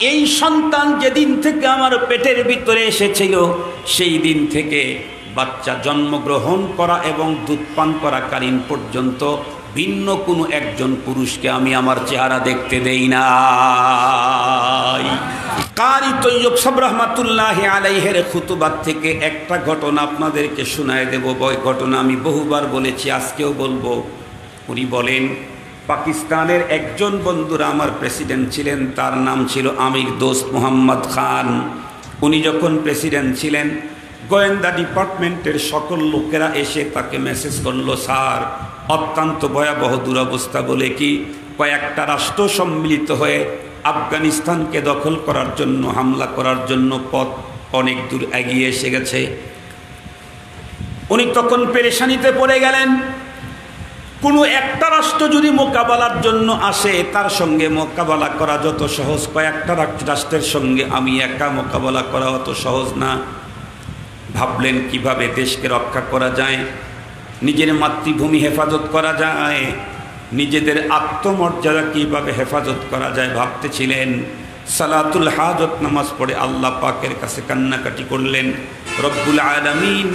এই সন্তান যেদিন থেকে আমার পেটের ভিতরে এসেছিল সেই দিন থেকে বাচ্চা জন্মগ্রহণ করা এবং দুধ পান করাকালীন পর্যন্ত ভিন্ন কোনো একজন পুরুষকে আমি আমার চেহারা দেখতে দেই না। কারি তৈয়ব সাহেব রহমাতুল্লাহি আলাইহির খুতবাত থেকে একটা ঘটনা আপনাদেরকে শোনায় দেব। ওই ঘটনা আমি বহুবার বলেছি, আজকেও বলবো। উনি বলেন, পাকিস্তানের একজন বন্ধুরা আমার প্রেসিডেন্ট ছিলেন, তার নাম ছিল আমির দোস্ত মোহাম্মদ খান। উনি যখন প্রেসিডেন্ট ছিলেন, গোয়েন্দা ডিপার্টমেন্টের সকল লোকেরা এসে তাকে মেসেজ করলো, স্যার অত্যন্ত ভয়াবহ দুরবস্থা, বলে কি কয়েকটা রাষ্ট্র সম্মিলিত হয়ে আফগানিস্তানকে দখল করার জন্য, হামলা করার জন্য পথ অনেক দূর এগিয়ে এসে গেছে। উনি তখন পেরেশানিতে পড়ে গেলেন। কোনো একটা রাষ্ট্র যদি মোকাবেলার জন্য আসে, তার সঙ্গে মোকাবেলা করা যত সহজ, কয়েকটা রাষ্ট্রের সঙ্গে আমি একা মোকাবেলা করা অত সহজ না। ভাবলেন কিভাবে দেশকে রক্ষা করা যায়, নিজের মাতৃভূমি হেফাজত করা যায়, নিজেদের আত্মমর্যাদা কিভাবে হেফাজত করা যায় ভাবতেছিলেন। সালাতুল হাজত নামাজ পড়ে আল্লাহ পাকের কাছে কান্নাকাটি করলেন। রব্বুল আলামিন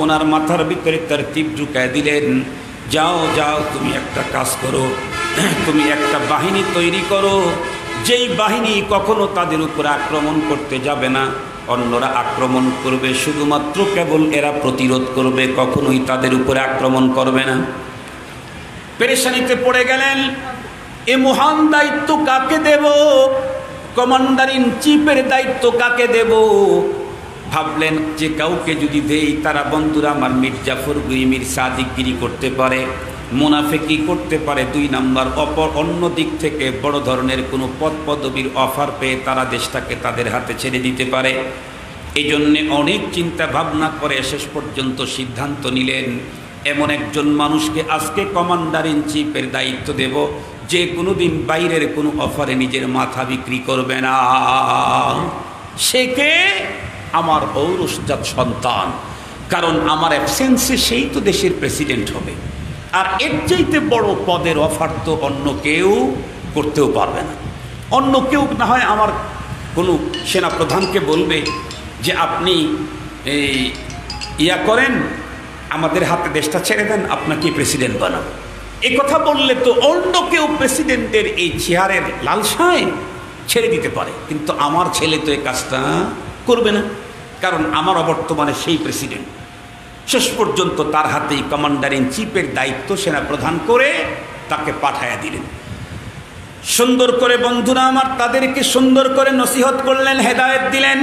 ওনার মাথার ভিতরে তারতিব ঢুকায় দিলেন, যাও যাও তুমি একটা কাজ করো, তুমি একটা বাহিনী তৈরি করো, যেই বাহিনী কখনো তাদের উপর আক্রমণ করতে যাবে না, অন্যরা আক্রমণ করবে, শুধুমাত্র কেবল এরা প্রতিরোধ করবে, কখনোই তাদের উপরে আক্রমণ করবে না। পেরেশানিতে পড়ে গেলেন, এ মহান দায়িত্ব কাকে দেব, কমান্ডার ইন চিফের দায়িত্ব কাকে দেব। ভাবলেন যে কাউকে যদি দেই, তারা বন্ধুরা আমার মির্জাফর গুইমির সাদিকগিরি করতে পারে, মুনাফেকি করতে পারে, 2 নাম্বার অন্য দিক থেকে বড় ধরনের কোনো পদ পদবীর অফার পেয়ে তারা দেশটাকে তাদের হাতে ছেড়ে দিতে পারে। এই জন্যে অনেক চিন্তা ভাবনা করে শেষ পর্যন্ত সিদ্ধান্ত নিলেন, এমন একজন মানুষকে আজকে কমান্ডার ইন চিফের দায়িত্ব দেব, যে কোনো দিন বাইরের কোনো অফারে নিজের মাথা বিক্রি করবে না। সে কে? আমার ঔরসজাত সন্তান। কারণ আমার অ্যাবসেন্সে সেই তো দেশের প্রেসিডেন্ট হবে, আর এর চাইতে বড় পদের অফার তো অন্য কেউ করতেও পারবে না। অন্য কেউ না হয় আমার কোনো সেনাপ্রধানকে বলবে যে আপনি ইয়া করেন, আমাদের হাতে দেশটা ছেড়ে দেন, আপনাকে প্রেসিডেন্ট বানাবো। এ কথা বললে তো অন্য কেউ প্রেসিডেন্টের এই চেয়ারের লালসায় ছেড়ে দিতে পারে, কিন্তু আমার ছেলে তো এই কাজটা করবে না, কারণ আমার বর্তমানে সেই প্রেসিডেন্ট। শেষ পর্যন্ত তার হাতেই কমান্ডার ইন চিফের দায়িত্ব সেনা প্রধান করে তাকে পাঠায়া দিলেন। সুন্দর করে বন্ধুরা আমার তাদেরকে সুন্দর করে নসিহত করলেন, হেদায়েত দিলেন।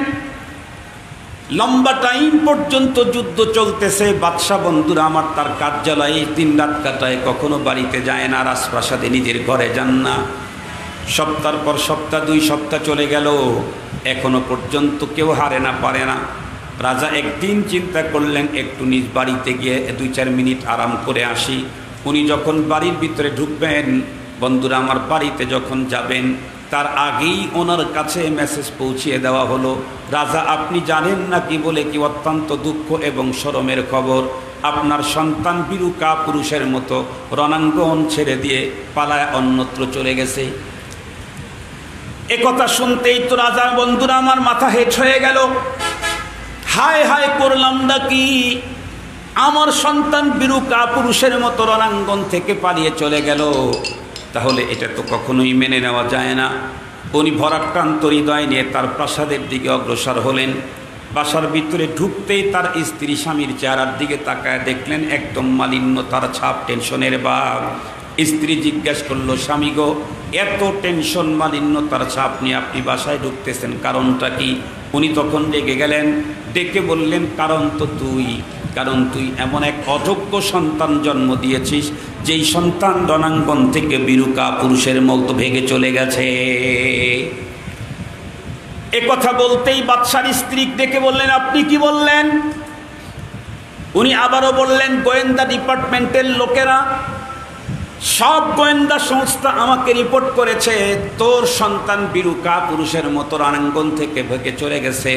লম্বা টাইম পর্যন্ত যুদ্ধ চলতেছে। বাদশাহ বন্ধুরা আমার তার কার্যালয়ে দিন রাত কাটায়, কখনো বাড়িতে যায় না, রাজপ্রাসাদে নিজের ঘরে যান না। সপ্তাহ পর সপ্তাহ, 2 সপ্তাহ চলে গেল, এখনো পর্যন্ত কেউ হারে না, পারে না। রাজা একদিন চিন্তা করলেন একটু নিজ বাড়িতে গিয়ে 2-4 মিনিট আরাম করে আসি। উনি যখন বাড়ির ভিতরে ঢুকবেন, বন্ধুরা আমার বাড়িতে যখন যাবেন, তার আগেই ওনার কাছে মেসেজ পৌঁছিয়ে দেওয়া হলো, রাজা আপনি জানেন না কি বলে কি অত্যন্ত দুঃখ এবং শরমের খবর, আপনার সন্তান বিরুকা পুরুষের মতো রণাঙ্গন ছেড়ে দিয়ে পালায় অন্যত্র চলে গেছে। একথা শুনতেই তো রাজার বন্ধুরা আমার মাথা হেঁট হয়ে গেল। হায় হায় করলাম না কি, আমার সন্তান বিরুকা পুরুষের মতো রণাঙ্গন থেকে পালিয়ে চলে গেল, তাহলে এটা তো কখনোই মেনে নেওয়া যায় না। উনি ভরাক্রান্ত হৃদয় নিয়ে তার প্রাসাদের দিকে অগ্রসর হলেন। বাসার ভিতরে ঢুকতেই তার স্ত্রী স্বামীর চেহারার দিকে তাকায় দেখলেন একদম মালিন্য, তার ছাপ, টেনশনের ভাব। স্ত্রী জিজ্ঞাসা করলো, স্বামী গো, এত টেনশন মালিন্য তার ছাপ নিয়ে আপনি বাসায় ঢুকতেছেন, কারণটা কি? উনি তখন রেগে গেলেন, ডেকে বললেন, কারণ তো তুই, কারণ তুই এমন এক অযোগ্য সন্তান জন্ম দিয়েছিস, যেই সন্তান রণাঙ্গন থেকে বিরুকা পুরুষের মতো ভেগে চলে গেছে। এ কথা বলতেই বাদশার স্ত্রী ডেকে বললেন, আপনি কি বললেন? উনি আবারও বললেন, গোয়েন্দা ডিপার্টমেন্টের লোকেরা, সব গোয়েন্দা সংস্থা আমাকে রিপোর্ট করেছে তোর সন্তান বিরুকা পুরুষের মতো রণাঙ্গন থেকে ভেগে চলে গেছে।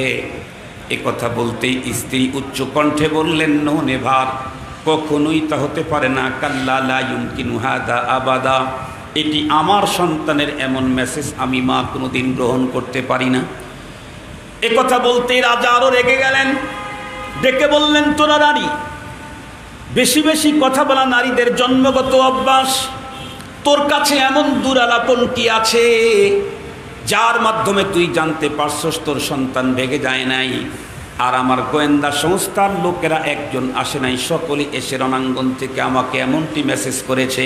এ কথা বলতেই স্ত্রী উচ্চ কণ্ঠে বললেন, নো নেভার, কখনোই তা হতে পারে না, কাল্লা লা ইউমকিনু হাদা আবাদা, এটি আমার সন্তানের এমন মেসেজ আমি মা কোনোদিন গ্রহণ করতে পারি না। একথা বলতে রাজা আরো রেগে গেলেন, ডেকে বললেন, তোরা নারী, বেশি বেশি কথা বলা নারীদের জন্মগত অভ্যাস। তোর কাছে এমন দুরালাপন কি আছে যার মাধ্যমে তুই জানতে পারছস তোর সন্তান ভেগে যায় নাই? আর আমার গোয়েন্দা সংস্থার লোকেরা একজন আসে নাই, সকলে এসে রণাঙ্গন থেকে আমাকে এমনটি মেসেজ করেছে।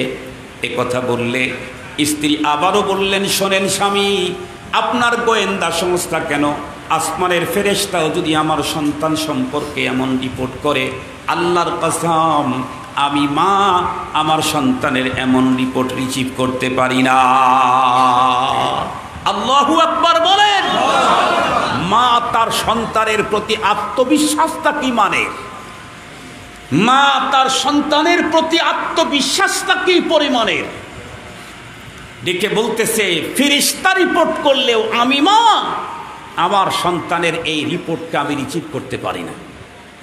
এ কথা বললে স্ত্রী আবারও বললেন, শোনেন স্বামী, আপনার গোয়েন্দা সংস্থা কেন, আসমানের ফেরেশতাও যদি আমার সন্তান সম্পর্কে এমন রিপোর্ট করে, আল্লাহর কসম আমি মা আমার সন্তানের এমন রিপোর্ট রিসিভ করতে পারি না। আল্লাহু আকবার বলেন। মা তার সন্তানের প্রতি আত্মবিশ্বাসটা কি মানে, মা তার সন্তানের প্রতি আত্মবিশ্বাসটা কি পরিমাণের, ডেকে বলতেছে, ফেরেশতা রিপোর্ট করলেও আমি মা আমার সন্তানের এই রিপোর্টকে আমি রিসিভ করতে পারি না।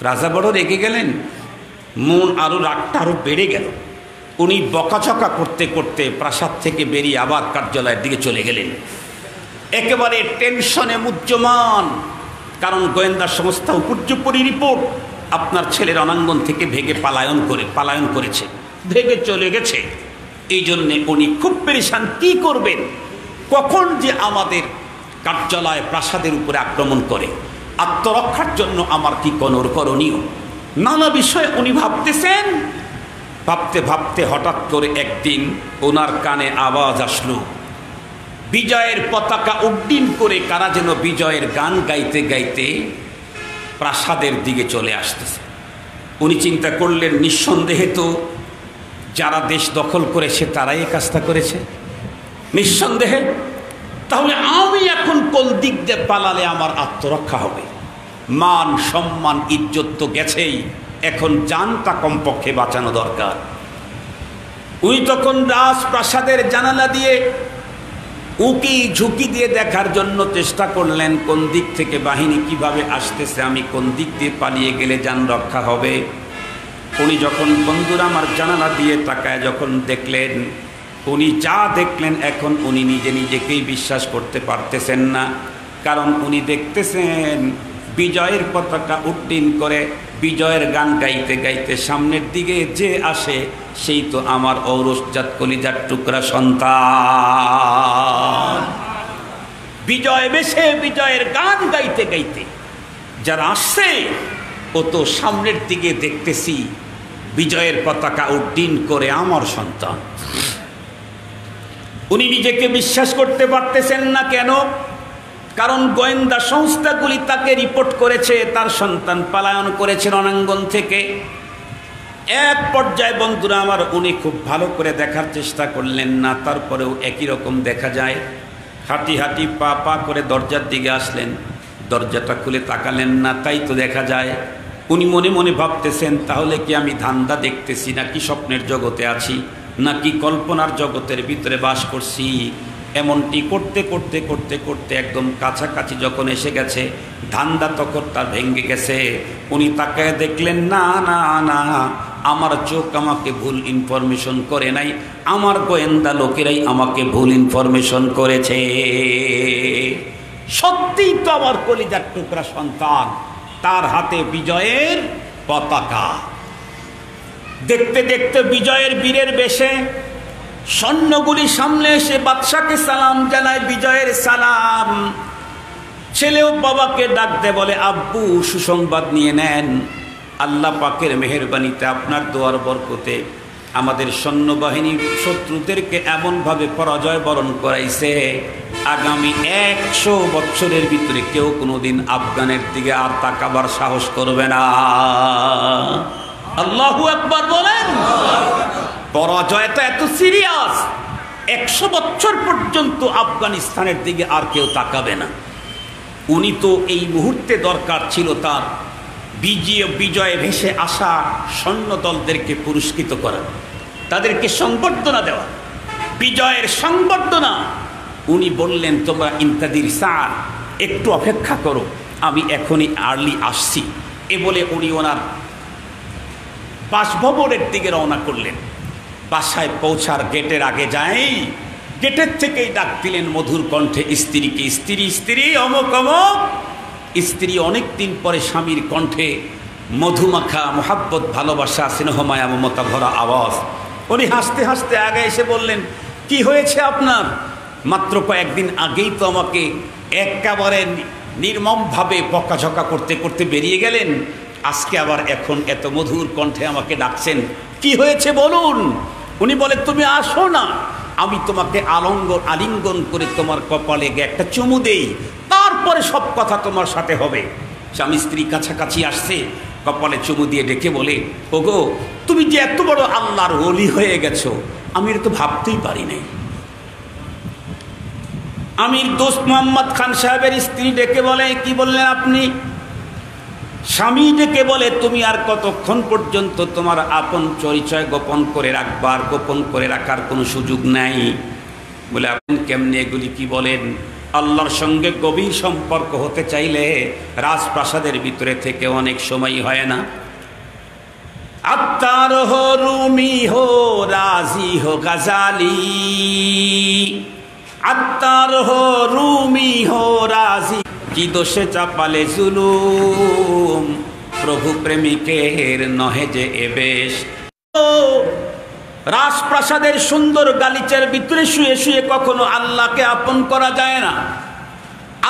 রাজা বড় রেগে গেলেন, মন আরো রাগটা আরো বেড়ে গেল। উনি বকাঝকা করতে করতে প্রাসাদ থেকে বেরিয়ে আবার কার্যালয়ের দিকে চলে গেলেন, একেবারে টেনশনে মুহ্যমান। কারণ গোয়েন্দা সংস্থা উপর্যুপরি রিপোর্ট, আপনার ছেলের রণাঙ্গন থেকে ভেগে পালায়ন করেছে, ভেগে চলে গেছে। এই জন্যে উনি খুব পেরেশান, কি করবেন, কখন যে আমাদের কার্যালয় প্রাসাদের উপরে আক্রমণ করে, আত্মরক্ষার জন্য আমার কি করণীয়, নানা বিষয়ে উনি ভাবতেছেন। ভাবতে ভাবতে হঠাৎ করে একদিন ওনার কানে আওয়াজ আসলো, বিজয়ের পতাকা উড্ডীন করে কারা যেন বিজয়ের গান গাইতে গাইতে প্রাসাদের দিকে চলে আসতেছে। উনি চিন্তা করলেন, নিঃসন্দেহে তো যারা দেশ দখল করেছে তারাই এই কাজটা করেছে, নিঃসন্দেহে। তাহলে আমি এখন কোন দিক দিয়ে পালালে আমার আত্মরক্ষা হবে? মান সম্মান ইজ্জত তো গেছেই, এখন জানটা কমপক্ষে বাঁচানো দরকার। উনি তখন রাজপ্রাসাদের জানালা দিয়ে উকি ঝুঁকি দিয়ে দেখার জন্য চেষ্টা করলেন কোন দিক থেকে বাহিনী কিভাবে আসতেছে, আমি কোন দিক দিয়ে পালিয়ে গেলে যান রক্ষা হবে। উনি যখন বন্ধুরা আমার জানালা দিয়ে তাকায় যখন দেখলেন, উনি যা দেখলেন এখন উনি নিজেকেই বিশ্বাস করতে পারতেছেন না। কারণ উনি দেখতেছেন বিজয়ের পতাকা উড্ডীন করে বিজয়ের গান গাইতে গাইতে সামনের দিকে যে আসে সেই তো আমার ঔরসজাত কলিজার টুকরা সন্তান। বিজয় বেশে বিজয়ের গান গাইতে গাইতে যারা আসছে ও তো সামনের দিকে দেখতেছি বিজয়ের পতাকা উড্ডীন করে আমার সন্তান। উনি নিজেকে বিশ্বাস করতে পারতেছেন না। কেন? কারণ গোয়েন্দা সংস্থাগুলি তাকে রিপোর্ট করেছে তার সন্তান পলায়ন করেছে রণাঙ্গন থেকে। এক পর্যায়ে বন্ধুরা আমার উনি খুব ভালো করে দেখার চেষ্টা করলেন না, তারপরেও একই রকম দেখা যায়। হাঁটি হাঁটি পা পা করে দরজার দিকে আসলেন, দরজাটা খুলে তাকালেন না, তাই তো দেখা যায়। উনি মনে মনে ভাবতেছেন, তাহলে কি আমি ধান্দা দেখতেছি, নাকি স্বপ্নের জগতে আছি, নাকি কল্পনার জগতের ভিতরে বাস করছি। এমনটি করতে করতে করতে করতে একদম কাছাকাছি যখন এসে গেছে, ধান্দা তখন তার ভেঙে গেছে। উনি তাকায় দেখলেন, না না না, আমার চোখ আমাকে ভুল ইনফরমেশন করে নাই, আমার গোয়েন্দা লোকেরাই আমাকে ভুল ইনফরমেশন করেছে। সত্যিই তো আমার কলিজার টুকরা সন্তান, তার হাতে বিজয়ের পতাকা। দেখতে দেখতে বিজয়ের বীরের বেশে সৈন্যগুলি সামনে এসে বাদশাকে সালাম জানায়, বিজয়ের সালাম। ছেলেও বাবাকে ডাক দে, বলে আব্বু সুসংবাদ নিয়ে নেন, আল্লাহ পাকের মেহেরবানিতে আপনার দোয়ার বরকতে আমাদের সৈন্যবাহিনী শত্রুদেরকে এমনভাবে পরাজয় বরণ করাইছে, আগামী 100 বছরের ভিতরে কেউ কোনোদিন আফগানের দিকে আর তাকাবার সাহস করবে না। আল্লাহু আকবার বলেন। পরাজয়টা এত সিরিয়াস, 100 বছর পর্যন্ত আফগানিস্তানের দিকে আর কেউ তাকাবে না। উনি তো এই মুহূর্তে দরকার ছিল তার বিজয়ে ভেসে আসা সৈন্য দলদেরকে পুরস্কৃত করা, তাদেরকে সংবর্ধনা দেওয়া, বিজয়ের সংবর্ধনা। উনি বললেন, তোমরা ইন্তাদির স্যার, একটু অপেক্ষা করো, আমি এখনই আর্লি আসছি। এ বলে উনি ওনার বাসভবনের দিকে রওনা করলেন। বাসায় পৌঁছার গেটের আগে যাই গেটের থেকেই ডাক দিলেন মধুর কণ্ঠে স্ত্রীকে, স্ত্রী স্ত্রী অমুক অমুক। স্ত্রী অনেক দিন পরে স্বামীর কণ্ঠে মধুমাখা মোহাব্বত ভালোবাসা স্নেহমায়া মমতা ভরা আওয়াজ। উনি হাসতে হাসতে আগে এসে বললেন, কি হয়েছে আপনার? মাত্র কয়েকদিন আগেই তো আমাকে একেবারে নির্মমভাবে বকাঝকা করতে করতে বেরিয়ে গেলেন, আজকে আবার এখন এত মধুর কণ্ঠে আমাকে ডাকছেন, কি হয়েছে বলুন। উনি বলে, তুমি আসো না, আমি তোমাকে আলিঙ্গন করে তোমার কপালে একটা চুমু দেই, তারপরে সব কথা তোমার সাথে হবে। স্বামী স্ত্রী কাছাকাছি আসছে, কপালে চুমু দিয়ে ডেকে বলে, ওগো তুমি যে এত বড় আল্লাহর ওলি হয়ে গেছো, আমি এটা তো ভাবতেই পারি নাই। আমির দোস্ত মোহাম্মদ খান সাহেবের স্ত্রী ডেকে বলে, কি বললেন আপনি? স্বামী ডেকে বলে, তুমি আর কতক্ষণ পর্যন্ত তোমার আপন পরিচয় গোপন করে রাখবার, গোপন করে রাখার কোনো সুযোগ নাই। বলে, আপনি কেমনে এগুলি কি বলেন? আল্লাহর সঙ্গে গভীর সম্পর্ক হতে চাইলে রাজপ্রাসাদের ভিতরে থেকে অনেক সময় হয় না। আত্মার হো রুমি হো রাজি হো গাজালি, আত্মার হো রুমি হো রাজি, কি দোষে চাপালে জুলুম, প্রভু প্রেমিকের নহে যে এ বেশ। রাজপ্রাসাদের সুন্দর গালিচার ভিতরে শুয়ে শুয়ে কখনো আল্লাহকে আপন করা যায় না।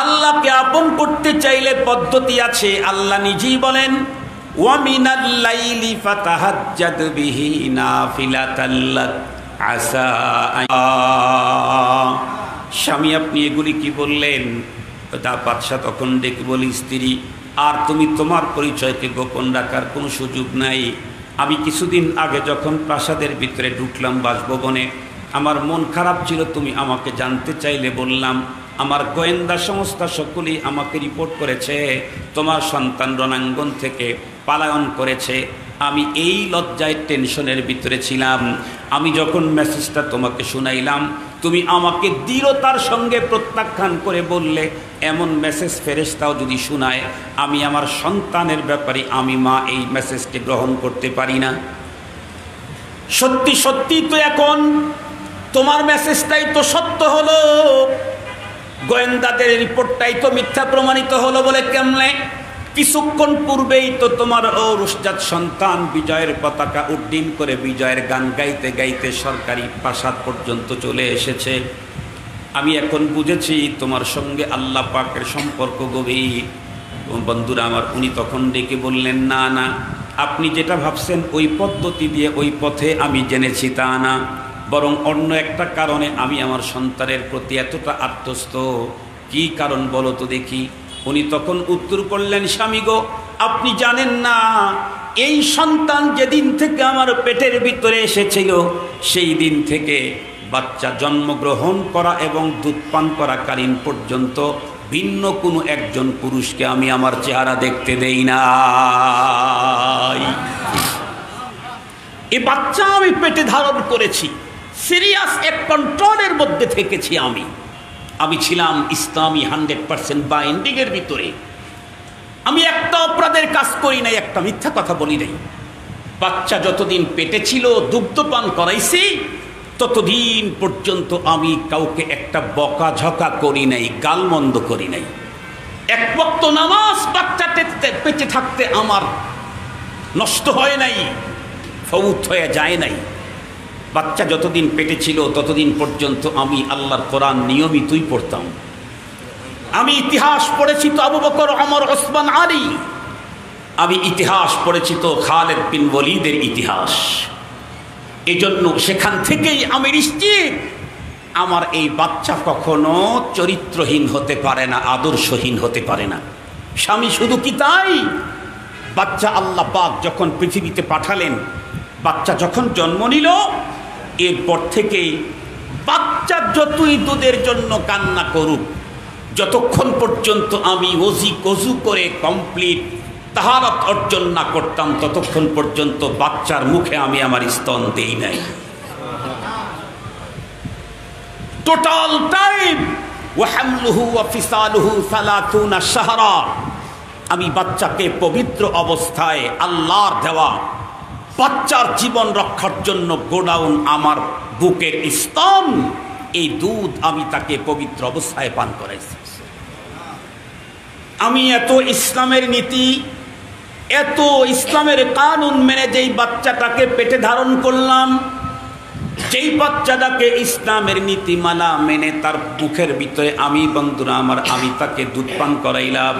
আল্লাহকে আপন করতে চাইলে পদ্ধতি আছে। আল্লাহ নিজেই বলেন, ওয়া মিনাল লাইলি ফাতাহাজ্জাদ বিহি নাফিলাতাল লাক আসা। স্বামী আপনি এগুলি কি বললেন? তা বাদশা তখন ডেকে বলি, স্ত্রী আর তুমি তোমার পরিচয়কে গোপন রাখার কোনো সুযোগ নাই। আমি কিছুদিন আগে যখন প্রাসাদের ভিতরে ঢুকলাম বাসভবনে, আমার মন খারাপ ছিল, তুমি আমাকে জানতে চাইলে বললাম। আমার গোয়েন্দা সংস্থা সকলেই আমাকে রিপোর্ট করেছে তোমার সন্তান রণাঙ্গন থেকে পালায়ন করেছে। আমি এই লজ্জায় টেনশনের ভিতরে ছিলাম। আমি যখন মেসেজটা তোমাকে শুনাইলাম, তুমি আমাকে দৃঢ়তার সঙ্গে প্রত্যাখ্যান করে বললে, এমন মেসেজ ফেরেশতাও যদি শোনায়, আমি আমার সন্তানের ব্যাপারে আমি মা এই মেসেজকে গ্রহণ করতে পারি না। সত্যি সত্যি তো এখন তোমার মেসেজটাই তো সত্য হলো, গোয়েন্দাদের রিপোর্টটাই তো মিথ্যা প্রমাণিত হলো বলে কেমনে? কিছুক্ষণ পূর্বেই তো তোমার ঔরসজাত সন্তান বিজয়ের পতাকা উড্ডীন করে বিজয়ের গান গাইতে গাইতে সরকারি প্রাসাদ পর্যন্ত চলে এসেছে। আমি এখন বুঝেছি তোমার সঙ্গে আল্লাহ পাকের সম্পর্ক গভীর। বন্ধুরা আমার, উনি তখন ডেকে বললেন, না না, আপনি যেটা ভাবছেন ওই পদ্ধতি দিয়ে ওই পথে আমি জেনেছি তা না, বরং অন্য একটা কারণে আমি আমার সন্তানের প্রতি এতটা আত্মস্থ। কি কারণ বলো তো দেখি। উনি তখন উত্তর করলেন, স্বামী গো, আপনি জানেন না, এই সন্তান যেদিন থেকে আমার পেটের ভিতরে এসেছিল, সেই দিন থেকে বাচ্চা জন্মগ্রহণ করা এবং দুধ পান করাকালীন পর্যন্ত ভিন্ন কোনো একজন পুরুষকে আমি আমার চেহারা দেখতে দেই না। এই বাচ্চা আমি পেটে ধারণ করেছি, সিরিয়াস এক কন্ট্রোলের মধ্যে থেকেছি। আমি ছিলাম ইসলামী 100% বাইন্ডিংয়ের ভিতরে। আমি একটা অপরাধের কাজ করি নাই, একটা মিথ্যা কথা বলি নাই। বাচ্চা যতদিন পেটে ছিল, দুগ্ধপান করাইছি, ততদিন পর্যন্ত আমি কাউকে একটা বকাঝকা করি নাই, গালমন্দ করি নাই। এক ওয়াক্ত নামাজ বাচ্চা পেটে থাকতে আমার নষ্ট হয় নাই, ফৌত হয়ে যায় নাই। বাচ্চা যতদিন পেটে ছিল ততদিন পর্যন্ত আমি আল্লাহর কোরআন নিয়মিতই পড়তাম। আমি ইতিহাস পড়েছি তো আবু বকর, ওমর, ওসমান, আলী। আমি ইতিহাস পড়েছি তো খালিদ বিন ওয়ালিদের ইতিহাস। এজন্য সেখান থেকেই আমি নিশ্চিত আমার এই বাচ্চা কখনো চরিত্রহীন হতে পারে না, আদর্শহীন হতে পারে না। স্বামী শুধু কি তাই, বাচ্চা আল্লাহ পাক যখন পৃথিবীতে পাঠালেন, বাচ্চা যখন জন্ম নিল, এরপর থেকেই বাচ্চা যতই দুধের জন্য কান্না করুক, যতক্ষণ পর্যন্ত আমি অজু করে কমপ্লিট তাহারাত অর্জন না করতাম, ততক্ষণ পর্যন্ত বাচ্চার মুখে আমি আমার স্তন দেই নাই। টোটাল টাইম ওয়া হামলুহু ওয়া ফিসালুহু 30 শাহরা, আমি বাচ্চাকে পবিত্র অবস্থায় আল্লাহর দেওয়া বাচ্চার জীবন রক্ষার জন্য গোডাউন আমার বুকের স্তন এই দুধ আমি তাকে পবিত্র অবস্থায় পান করাইছি। আমি এত ইসলামের নীতি, এত ইসলামের কানুন মেনে যেই বাচ্চাটাকে পেটে ধারণ করলাম, যেই বাচ্চাটাকে ইসলামের নীতিমালা মেনে তার মুখের ভিতরে আমি বন্ধুরা আমার আমি তাকে দুধ পান করাইলাম।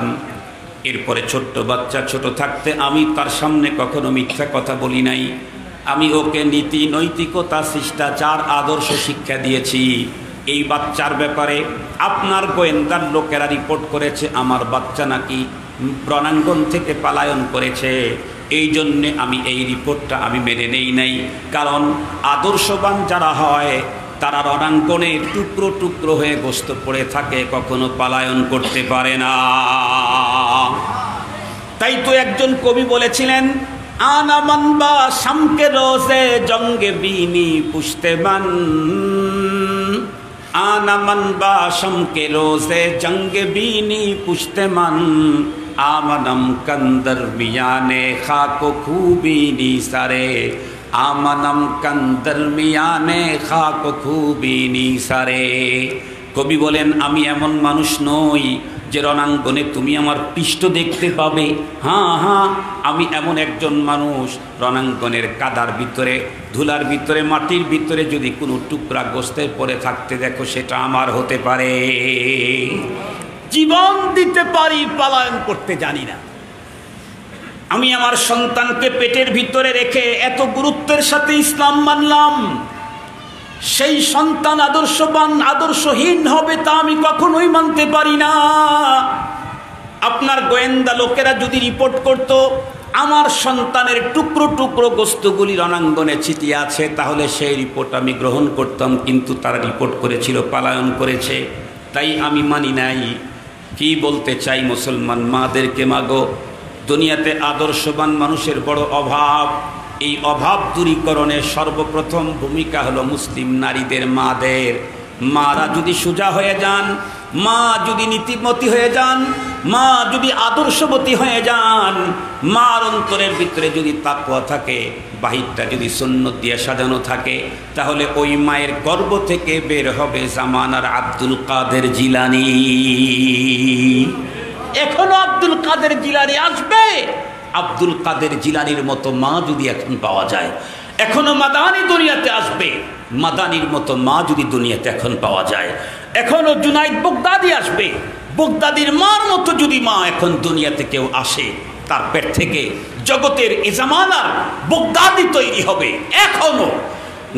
এরপরে ছোট্ট বাচ্চা ছোট থাকতে আমি তার সামনে কখনো মিথ্যা কথা বলি নাই। আমি ওকে নীতি, নৈতিকতা, শিষ্টাচার, আদর্শ শিক্ষা দিয়েছি। এই বাচ্চার ব্যাপারে আপনার গোয়েন্দার লোকেরা রিপোর্ট করেছে আমার বাচ্চা নাকি রণাঙ্গন থেকে পলায়ন করেছে। এই জন্যে আমি এই রিপোর্টটা আমি মেনে নেই নাই। কারণ আদর্শবান যারা হয় তারা রণাঙ্গনে টুকরো টুকরো হয়ে গোস্ত পড়ে থাকে, কখনো পলায়ন করতে পারে না। তাই তো একজন কবি বলেছিলেন, আনা মানবা শামকে রোজে জঙ্গে বিনি পুশতেমান, আনা মানবা শামকে রোজে জঙ্গে বিনি পুশতেমান, আমানম কন্দর মিয়ানে খাকো খুবিনি সারে, আমানম কন্দর মিয়ানে খাকো খুবিনি সারে। কবি বলেন আমি এমন মানুষ নই যে রণাঙ্গনে তুমি আমার পৃষ্ঠ দেখতে পাবে। হ্যাঁ হ্যাঁ, আমি এমন একজন মানুষ, রণাঙ্গনের কাদার ভিতরে, ধুলার ভিতরে, মাটির ভিতরে যদি কোনো টুকরা গোস্তের পরে থাকতে দেখো সেটা আমার হতে পারে। জীবন দিতে পারি, পলায়ন করতে জানি না। আমি আমার সন্তানকে পেটের ভিতরে রেখে এত গুরুত্বের সাথে ইসলাম মানলাম, সেই সন্তান আদর্শবান আদর্শহীন হবে তা আমি কখনোই মানতে পারি না। আপনার গোয়েন্দা লোকেরা যদি রিপোর্ট করত আমার সন্তানের টুকরো টুকরো গোস্তগুলি রণাঙ্গনে ছিটিয়ে আছে, তাহলে সেই রিপোর্ট আমি গ্রহণ করতাম। কিন্তু তারা রিপোর্ট করেছিল পলায়ন করেছে, তাই আমি মানি নাই। কি বলতে চাই মুসলমান মাদেরকে, মাগো দুনিয়াতে আদর্শবান মানুষের বড় অভাব। এই অভাব দূরীকরণে সর্বপ্রথম ভূমিকা হলো মুসলিম নারীদের, মাদের। মারা যদি সোজা হয়ে যান, মা যদি নীতিমতী হয়ে যান, মা যদি আদর্শবতী হয়ে যান, মার অন্তরের ভিতরে যদি তাকওয়া থাকে, বাহিরটা যদি সুন্নত দিয়ে সাজানো থাকে, তাহলে ওই মায়ের গর্ভ থেকে বের হবে জামানার আব্দুল কাদের জিলানী। এখনো আব্দুল কাদের জিলানী আসবে। আব্দুল কাদের জিলানির মতো মা যদি এখন পাওয়া যায়, এখনো মাদানী দুনিয়াতে আসবে। মাদানির মতো মা যদি দুনিয়াতে এখন পাওয়া যায়, এখনো জুনাইদ বগদাদি আসবে। বগদাদির মার মতো যদি মা এখন দুনিয়াতে কেউ আসে, তার পেট থেকে জগতের এ জামানার বগদাদি তৈরি হবে। এখনো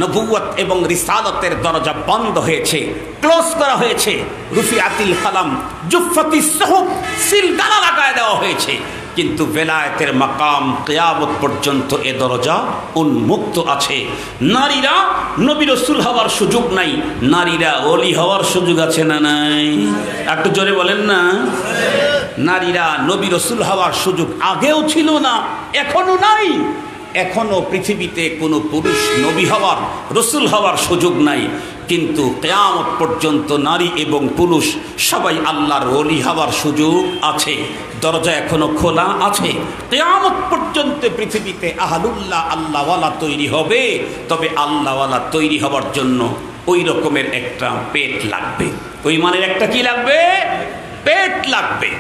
নবুয়ত এবং রিসালাতের দরজা বন্ধ হয়েছে, ক্লোজ করা হয়েছে। রুফিআতিল কালাম, জুফফাতিস সুহুফ, সিলগালা লাগায় দেওয়া হয়েছে, কিন্তু বেলায়েতের মাকাম কিয়ামত পর্যন্ত এ দরজা উন্মুক্ত আছে। নারীরা নবী রাসূল হওয়ার সুযোগ নাই, নারীরা ওলি হওয়ার সুযোগ আছে না নাই? একটু জোরে বলেন না। নারীরা নবী রাসূল হওয়ার সুযোগ আগেও ছিল না, এখনো নাই। এখনো পৃথিবীতে কোনো পুরুষ নবী হওয়ার, রাসূল হওয়ার সুযোগ নাই, কিন্তু কিয়ামত পর্যন্ত নারী এবং পুরুষ সবাই আল্লাহর ওলি হওয়ার সুযোগ আছে। দরজা এখনো খোলা আছে। কিয়ামত পর্যন্ত পৃথিবীতে আহলুল্লাহ, আল্লাহওয়ালা তৈরি হবে। তবে আল্লাহওয়ালা তৈরি হওয়ার জন্য ওই রকমের একটা পেট লাগবে। ওই মানের একটা কি লাগবে? পেট লাগবে।